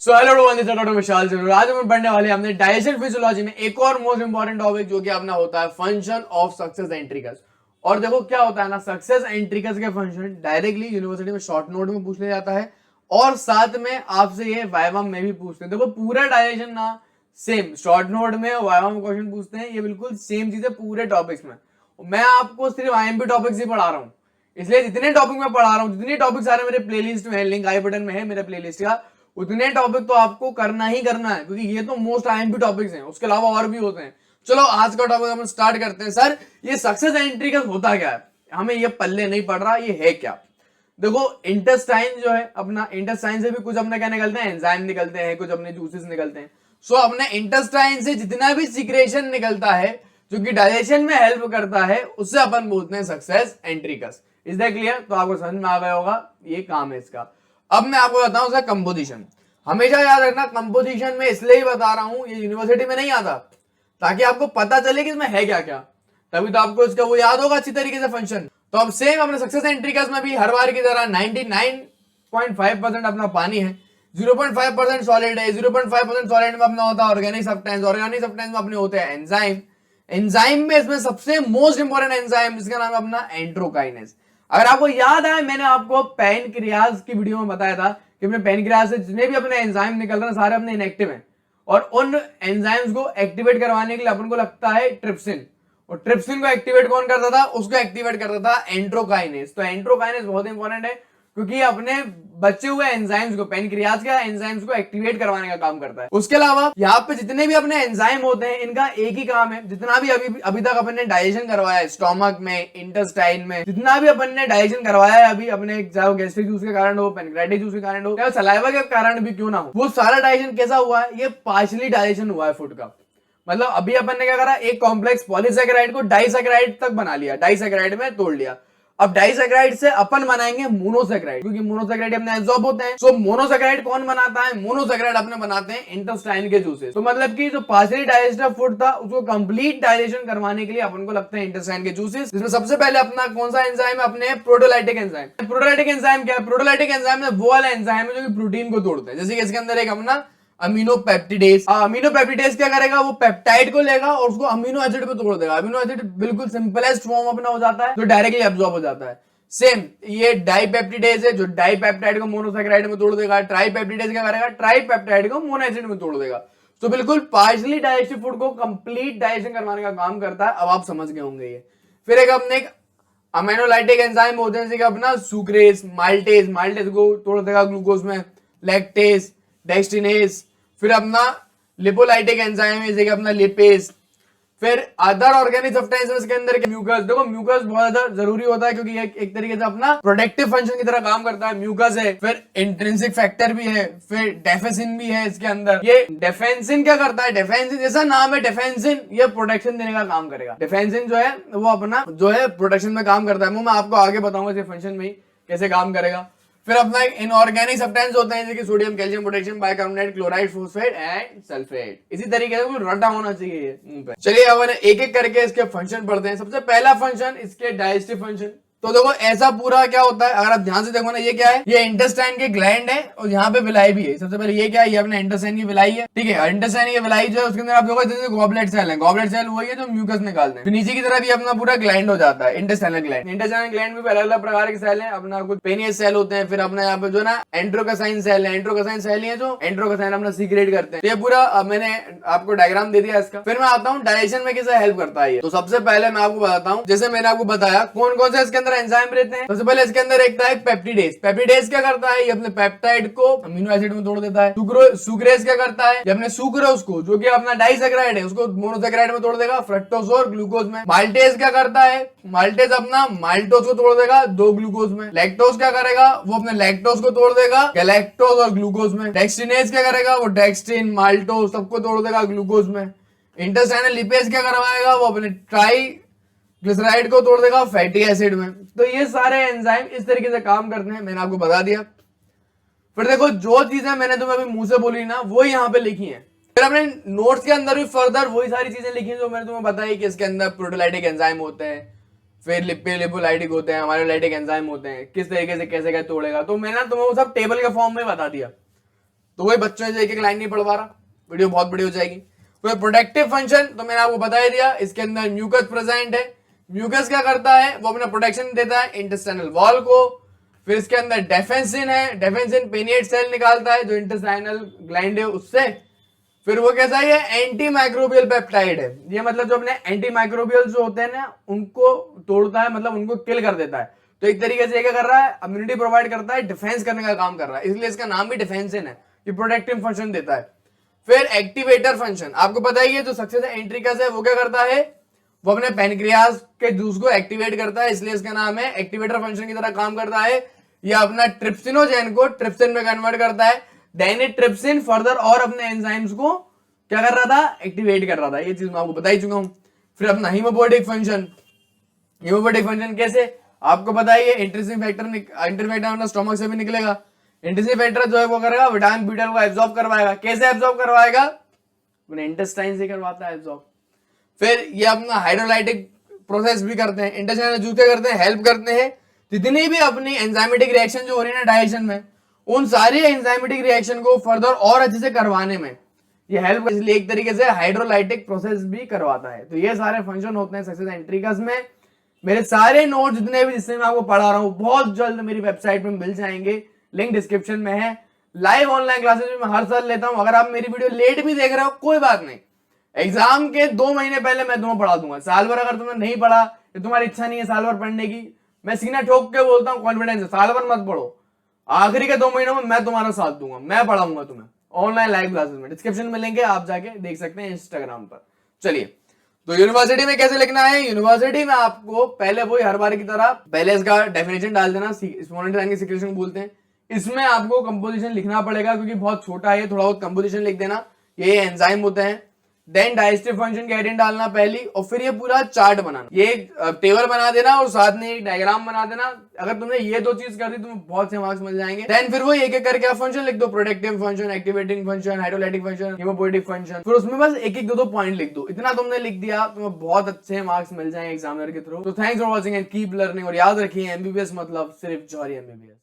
So hello everyone, doctor विशाल जरूर। आज हम पढ़ने वाले हमने डाइजेशन फिजियोलॉजी में एक और मोस्ट इंपॉर्टेंट टॉपिक जो कि अपना होता है फंक्शन ऑफ सक्सेस एंट्रिकस। और देखो क्या होता है ना, सक्सेस एंट्रिकस के फंक्शन डायरेक्टली यूनिवर्सिटी में शॉर्ट नोट में पूछ लिया जाता है और साथ में आपसे ये वाइवा में भी पूछते हैं। देखो पूरा डाइजेशन ना सेम शॉर्ट नोट में और वाइवा में क्वेश्चन पूछते हैं, ये बिल्कुल सेम चीज है पूरे टॉपिक्स में। मैं आपको सिर्फ आईएमपी टॉपिक्स ही पढ़ा रहा हूँ, इसलिए जितने टॉपिक मैं पढ़ा रहा हूँ, जितने टॉपिक सारे मेरे प्लेलिस्ट में है, लिंक आई बटन में है मेरे प्लेलिस्ट का, उतने टॉपिक तो आपको करना ही करना है क्योंकि ये तो मोस्ट आईएमपी टॉपिक्स हैं, उसके अलावा और भी होते हैं। चलो आज का टॉपिक हम स्टार्ट करते हैं। सर ये सक्सेस एंट्रिकस होता क्या है, हमें ये पल्ले नहीं पड़ रहा, ये है क्या? देखो इंटेस्टाइन जो है अपना, इंटेस्टाइन से भी कुछ अपने क्या निकलते हैं, एंजाइम निकलते हैं, कुछ अपने जूसेस निकलते हैं। सो अपने इंटेस्टाइन से जितना भी सीक्रेशन निकलता है जो कि डाइजेशन में हेल्प करता है उससे अपन बोलते हैं success entericus. Is that clear? तो आपको समझ में आ गया होगा ये काम है इसका। अब मैं आपको बताऊं उसका कंपोजिशन। हमेशा याद रखना, कंपोजिशन में इसलिए ही बता रहा हूं, ये यूनिवर्सिटी में नहीं आता, ताकि आपको पता चले कि इसमें है क्या क्या, तभी तो आपको इसका वो याद होगा अच्छी तरीके से फंक्शन। तो अब सेम अपने सक्सेस एंट्रिकस में भी हर बार की तरह 99.5% अपना पानी है, 0.5% सॉलिड है। 0.5% सॉलिड में अपना होता है ऑर्गेनिक सब्सटेंस, ऑर्गेनिक सब्सटेंस में अपने होते हैं एंजाइम। एंजाइम में इसमें सबसे मोस्ट इंपोर्टेंट एंजाइम जिसका नाम है अपना एंट्रोकाइनेस। अगर आपको याद आए, मैंने आपको पैनक्रियाज की वीडियो में बताया था कि अपने पैनक्रियाज से जितने भी अपने एंजाइम निकल रहे हैं सारे अपने इनएक्टिव हैं और उन एंजाइम्स को एक्टिवेट करवाने के लिए अपन को लगता है ट्रिप्सिन, और ट्रिप्सिन को एक्टिवेट कौन करता था? उसको एक्टिवेट करता था एंट्रोकाइनेस। तो एंट्रोकाइनेस बहुत इंपॉर्टेंट है क्योंकि अपने बचे हुए एंजाइम्स को, पैनक्रियाज के एंजाइम्स को एक्टिवेट करवाने का काम करता है। उसके अलावा यहाँ पे जितने भी अपने एंजाइम होते हैं इनका एक ही काम है, जितना भी अभी तक अपन ने डाइजेशन करवाया है स्टोमक में, इंटेस्टाइन में, जितना भी अपन ने डाइजेशन करवाया है अभी अपने, चाहे वो गैस्ट्रिक जूस के कारण हो, पैनक्रियाटिक जूस के कारण हो, चाहे सलाइवा के कारण भी क्यों ना हो, वो सारा डाइजेशन कैसा हुआ है? ये पार्शियली डाइजेशन हुआ है फूड का। मतलब अभी अपन ने क्या करा, एक कॉम्प्लेक्स पॉलीसैकेराइड को डाइसैकेराइड तक बना लिया, डाइसैकेराइड में तोड़ लिया। अब डाइसैकेराइड से अपन बनाएंगे मोनोसैकेराइड, क्योंकि मोनोसैकेराइड अपने एब्जॉर्ब होते हैं। सो मोनोसैकेराइड कौन बनाता है? मोनोसैकेराइड अपने बनाते हैं इंटेस्टाइन के जूसेस। तो मतलब कि जो पार्शियली डाइजेस्टेड फूड था उसको कंप्लीट डाइजेशन करवाने के लिए अपन को लगते हैं इंटेस्टाइन के जूसेस, जिसमें सबसे पहले अपना कौन सा एंजाइम है? अपने प्रोटोलाइटिक एंजाइम। प्रोटोलाइटिक एंजाइम क्या है? प्रोटोलाइटिक एंजाइम में वो वाला एंजाइम है जो कि प्रोटीन को तोड़ता है। जैसे कि इसके अंदर एक अपना अमीनोपेप्टिडेज, अमीनोपेप्टिडेज क्या करेगा? वो पेप्टाइड को लेगा और उसको अमीनो एसिड पे तोड़ देगा। अमीनो एसिड बिल्कुल सिंपलेस्ट फॉर्म अपना हो जाता है जो डायरेक्टली एब्जॉर्ब हो जाता है। सेम ये डाइपेप्टिडेज है जो डाइपेप्टाइड को मोनोसैकेराइड में तोड़ देगा। ट्राइपेप्टिडेज क्या करेगा? ट्राइपेप्टाइड को मोनो एसिड में तोड़ देगा। तो बिल्कुल पार्शियली डाइजेस्टिव फूड को कंप्लीट डाइजेशन करवाने का काम करता है। अब आप समझ गए होंगे ये। फिर एक अपने अमीनोलाइटिक एंजाइम होते हैं जैसे कि अपना सुक्रेज, माल्टेज, माल्टेज को तोड़ देगा ग्लूकोज में, लैक्टेज, डेक्सटिनेज। फिर अपना लिपोलाइटिक एंजाइम है जैसे कि अपना लिपेज। फिर अदर ऑर्गेनिक सब्सटेंसेस के अंदर म्यूकस। देखो म्यूकस बहुत ज्यादा जरूरी होता है क्योंकि एक तरीके से अपना प्रोटेक्टिव फंक्शन की तरह काम करता है। म्यूकस है, फिर इंट्रिंसिक फैक्टर भी है, फिर डेफेसिन भी है इसके अंदर। ये डेफेंसिन क्या करता है? डेफेंसिन जैसा नाम है डेफेंसिन, ये प्रोटेक्शन देने का काम करेगा। डेफेंसिन जो है वो अपना जो है प्रोटेक्शन में काम करता है। वो मैं आपको आगे बताऊंगा इस फंक्शन में कैसे काम करेगा। फिर अपना इनऑर्गेनिक सब्सटेंस होते हैं जैसे कि sodium, calcium, potassium, bicarbonate, chloride, phosphate and sulphate. इसी तरीके से कोई रटा होना चाहिए मुंह पे। चलिए अब एक एक करके इसके फंक्शन पढ़ते हैं। सबसे पहला फंक्शन इसके डाइजेस्टिव फंक्शन। तो देखो ऐसा पूरा क्या होता है, अगर आप ध्यान से देखो ना, ये क्या है? ये इंटेस्टाइन के ग्लैंड है और यहाँ पे विलाई भी है। सबसे पहले ये क्या है? ये अपने इंटेस्टाइन की विलाई है, ठीक है। इंटेस्टाइन की विलाई जो है उसके अंदर आप देखो जैसे गॉबलेट सेल है, गॉबलेट सेल वही है जो म्यूकस निकालते हैं। तो नीचे की तरफ ये अपना पूरा ग्लैंड हो जाता है, इंटेस्टाइनल ग्लैंड। इंटेस्टाइनल ग्लैंड में अलग अलग प्रकार के सेल है, अपना कुछ पेनियस सेल होते हैं, फिर अपना यहाँ पे जो ना एंट्रोकासाइन सेल है, एंट्रोकासाइन सेल है जो एंट्रोकासाइन अपना सीक्रेट करते हैं। तो ये पूरा मैंने आपको डायग्राम दे दिया इसका। फिर मैं आता हूँ डाइजेशन में कैसे हेल्प करता है ये। तो सबसे पहले मैं आपको बताता हूँ, जैसे मैंने आपको बताया कौन कौन से इसके अंदर एंजाइम रहते हैं। सबसे पहले इसके अंदर एक था पेप्टिडेज। पेप्टिडेज क्या करता है? ये अपने पेप्टाइड को अमीनो एसिड में तोड़ देता है। सुक्रेज क्या करता है? ये अपने सुक्रोज को, जो कि अपना डाइसैकेराइड है, उसको मोनोसैकेराइड में तोड़ देगा, फ्रक्टोज और ग्लूकोज में। माल्टेज क्या करता है? माल्टेज अपना माल्टोज को तोड़ देगा 2 ग्लूकोज में। लैक्टोज क्या करेगा? वो अपने लैक्टोज को तोड़ देगा गैलेक्टोज और ग्लूकोज में। डेक्सटिनेज क्या करेगा? वो डेक्सटिन, माल्टोज सबको तोड़ देगा ग्लूकोज में। इंटेस्टाइनल लिपेज क्या करवाएगा? वो अपने ट्राइग्लिसराइड को तोड़ देगा फैटी एसिड में। तो ये सारे एंजाइम इस तरीके से काम करते हैं, मैंने आपको बता दिया। फिर देखो जो चीजें मैंने तुम्हें अभी मुंह से बोली ना वो यहाँ पे लिखी हैं। फिर अपने नोट्स के अंदर भी फर्दर वही सारी चीजें लिखी हैं जो मैंने तुम्हें बताई कि इसके अंदर प्रोटोलाइटिक एंजाइम होते हैं, फिर लिपोलाइटिक होते हैं, अमीनोलाइटिक एंजाइम होते हैं, किस तरीके से कैसे क्या तोड़ेगा। तो मैंने तुम्हें वो सब टेबल के फॉर्म में बता दिया। तो वही बच्चों से एक एक लाइन नहीं पढ़ पा रहा, वीडियो बहुत बड़ी हो जाएगी। तो प्रोटेक्टिव फंक्शन तो मैंने आपको बता ही दिया, इसके अंदर म्यूकस प्रेजेंट है। म्यूकस क्या करता है, वो अपना प्रोटेक्शन देता है इंटेस्टाइनल वॉल को। फिर इसके अंदर डेफेंसिन है, डेफेंसिन पेनिएट सेल निकालता है जो इंटेस्टाइनल ग्लैंड है उससे। फिर वो कैसा है, एंटी माइक्रोबियल पेप्टाइड है, ये मतलब जो अपने एंटी माइक्रोबियल जो होते हैं ना उनको तोड़ता है, मतलब उनको किल कर देता है। तो एक तरीके से क्या कर रहा है, इम्यूनिटी प्रोवाइड करता है, डिफेंस करने का काम कर रहा है, इसलिए इसका नाम भी डिफेंसिन है, ये प्रोटेक्टिव फंक्शन देता है। फिर एक्टिवेटर फंक्शन, आपको पता ही है जो सक्सेस एंट्रिकस है वो क्या करता है, वो अपने पैनक्रियाज के जूस को एक्टिवेट करता है, इसलिए इसका नाम है एक्टिवेटर फंक्शन की तरह काम करता है। या अपना ट्रिप्सिनोजेन को ट्रिप्सिन में कन्वर्ट करता है, देन ट्रिप्सिन फर्दर और अपने एंजाइम्स को क्या कर रहा था, एक्टिवेट कर रहा था, ये चीज मैं आपको बता ही चुका हूं। फिर अपना हीमोपोएटिक फंक्शन, हीमोपोएटिक फंक्शन कैसे आपको पता ही है, इंट्रिंसिक फैक्टर स्टोमक से भी निकलेगा। इंट्रिंसिक फैक्टर जो है वो करेगा विटामिन बी12 को एब्जॉर्ब करवाएगा, कैसे एब्जॉर्ब करवाएगा, अपने इंटेस्टाइन से करवाता है एब्जॉर्ब। फिर ये अपना हाइड्रोलाइटिक प्रोसेस भी करते हैं, इंटेस्टाइन जूस क्या करते हैं, हेल्प करते हैं जितनी भी अपनी एंजाइमेटिक रिएक्शन जो हो रही है ना डाइजेशन में, उन सारी एंजाइमेटिक रिएक्शन को फर्दर और अच्छे से करवाने में ये हेल्प, इसलिए एक तरीके से हाइड्रोलाइटिक प्रोसेस भी करवाता है। तो ये सारे फंक्शन होते हैं सक्सेस एंट्रिकस में। मेरे सारे नोट जितने भी जिससे मैं आपको पढ़ा रहा हूँ बहुत जल्द मेरी वेबसाइट पे मिल जाएंगे, लिंक डिस्क्रिप्शन में है। लाइव ऑनलाइन क्लासेस भी मैं हर साल लेता हूँ, अगर आप मेरी वीडियो लेट भी देख रहे हो कोई बात नहीं, एग्जाम के 2 महीने पहले मैं तुम्हें पढ़ा दूंगा। साल भर अगर तुमने नहीं पढ़ा, तो तुम्हारी इच्छा नहीं है साल भर पढ़ने की, मैं सीना ठोक के बोलता हूँ कॉन्फिडेंस से, साल भर मत पढ़ो, आखिरी के 2 महीनों में मैं तुम्हारा साथ दूंगा, मैं पढ़ाऊंगा तुम्हें ऑनलाइन लाइव क्लासेस में। डिस्क्रिप्शन में लिंक है, आप जाके देख सकते हैं इंस्टाग्राम पर। चलिए, तो यूनिवर्सिटी में कैसे लिखना है, यूनिवर्सिटी में आपको पहले वही हर बार की तरह पहले इसका डेफिनेशन डाल देना, स्पॉन्टेनियस सिक्रेशन बोलते हैं। इसमें आपको कंपोजिशन लिखना पड़ेगा क्योंकि बहुत छोटा है, थोड़ा बहुत कंपोजिशन लिख देना, ये एंजाइम होते हैं। देन डाइजेस्टिव फंक्शन की हेडिंग डालना पहली, और फिर ये पूरा चार्ट बनाना, ये टेबल बना देना और साथ में एक डायग्राम बना देना। अगर तुमने ये 2 चीज कर दी तुम्हें बहुत से मार्क्स मिल जाएंगे। देन फिर वो एक एक करके फंक्शन लिख दो, protective function, activating function, hydrolytic function, haemopoietic function, फिर उसमें बस एक एक 2 पॉइंट लिख दो। इतना तुमने लिख दिया तुम्हें बहुत अच्छे मार्क्स मिल जाएंगे एग्जामिनर के थ्रू। तो thanks for watching and keep learning, और याद रखिए एमबीबीएस मतलब सिर्फ जौहरी एमबीबीएस।